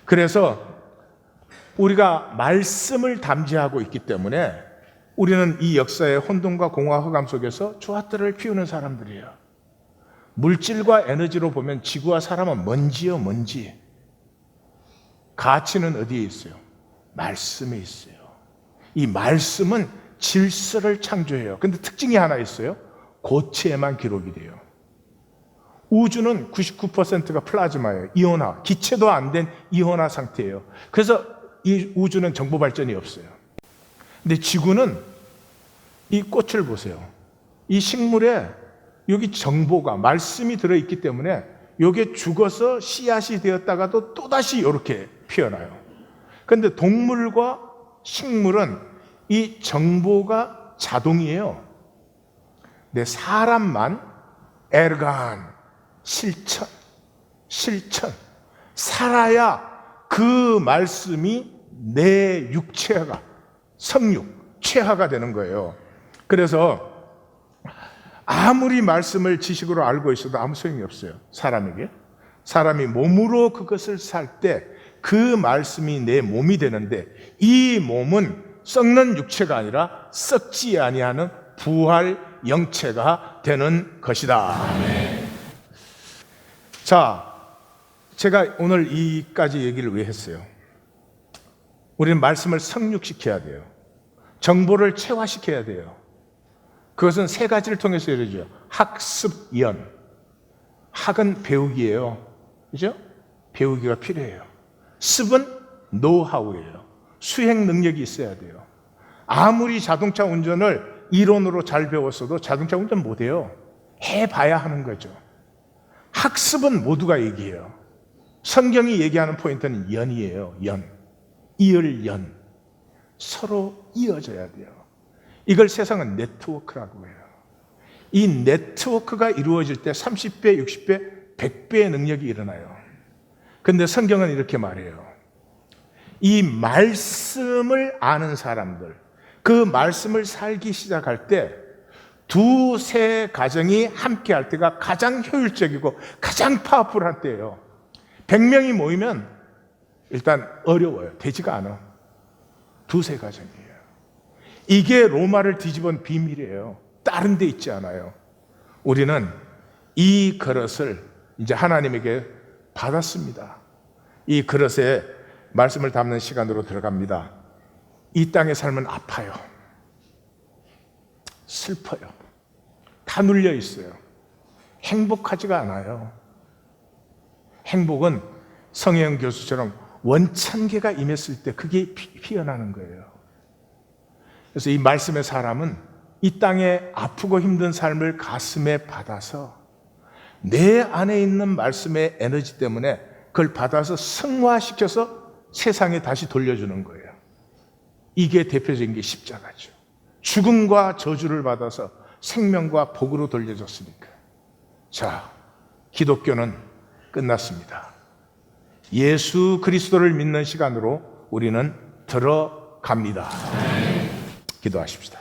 그래서 우리가 말씀을 담지하고 있기 때문에 우리는 이 역사의 혼돈과 공허 흑암 속에서 조화들을 피우는 사람들이에요. 물질과 에너지로 보면 지구와 사람은 먼지요, 먼지. 가치는 어디에 있어요? 말씀에 있어요. 이 말씀은 질서를 창조해요. 근데 특징이 하나 있어요. 고체에만 기록이 돼요. 우주는 99%가 플라즈마예요. 이온화. 기체도 안 된 이온화 상태예요. 그래서 이 우주는 정보 발전이 없어요. 근데 지구는 이 꽃을 보세요. 이 식물에 여기 정보가, 말씀이 들어있기 때문에 이게 죽어서 씨앗이 되었다가도 또다시 이렇게 피어나요. 그런데 동물과 식물은 이 정보가 자동이에요. 근데 사람만 에르간, 실천, 살아야 그 말씀이 내 육체가, 성육, 체화가 되는 거예요. 그래서 아무리 말씀을 지식으로 알고 있어도 아무 소용이 없어요. 사람에게. 사람이 몸으로 그것을 살 때 그 말씀이 내 몸이 되는데 이 몸은 썩는 육체가 아니라 썩지 아니하는 부활 영체가 되는 것이다. 자, 제가 오늘 이까지 얘기를 왜 했어요? 우리는 말씀을 성육시켜야 돼요. 정보를 체화시켜야 돼요. 그것은 세 가지를 통해서 이루어져요. 학습, 연. 학은 배우기예요. 그죠? 배우기가 필요해요. 습은 노하우예요. 수행 능력이 있어야 돼요. 아무리 자동차 운전을 이론으로 잘 배웠어도 자동차 운전 못해요. 해봐야 하는 거죠. 학습은 모두가 얘기해요. 성경이 얘기하는 포인트는 연이에요. 연. 이을 연. 서로 이어져야 돼요. 이걸 세상은 네트워크라고 해요. 이 네트워크가 이루어질 때 30배, 60배, 100배의 능력이 일어나요. 근데 성경은 이렇게 말해요. 이 말씀을 아는 사람들, 그 말씀을 살기 시작할 때 두세 가정이 함께 할 때가 가장 효율적이고 가장 파워풀한 때예요. 100명이 모이면 일단 어려워요. 되지가 않아. 두세 가정이에요. 이게 로마를 뒤집은 비밀이에요. 다른 데 있지 않아요. 우리는 이 그릇을 이제 하나님에게 받았습니다. 이 그릇에 말씀을 담는 시간으로 들어갑니다. 이 땅의 삶은 아파요. 슬퍼요. 다 눌려 있어요. 행복하지가 않아요. 행복은 성혜영 교수처럼 원천계가 임했을 때 그게 피어나는 거예요. 그래서 이 말씀의 사람은 이 땅에 아프고 힘든 삶을 가슴에 받아서 내 안에 있는 말씀의 에너지 때문에 그걸 받아서 승화시켜서 세상에 다시 돌려주는 거예요. 이게 대표적인 게 십자가죠. 죽음과 저주를 받아서 생명과 복으로 돌려줬으니까. 자, 기독교는 끝났습니다. 예수 그리스도를 믿는 시간으로 우리는 들어갑니다. 기도하십시다.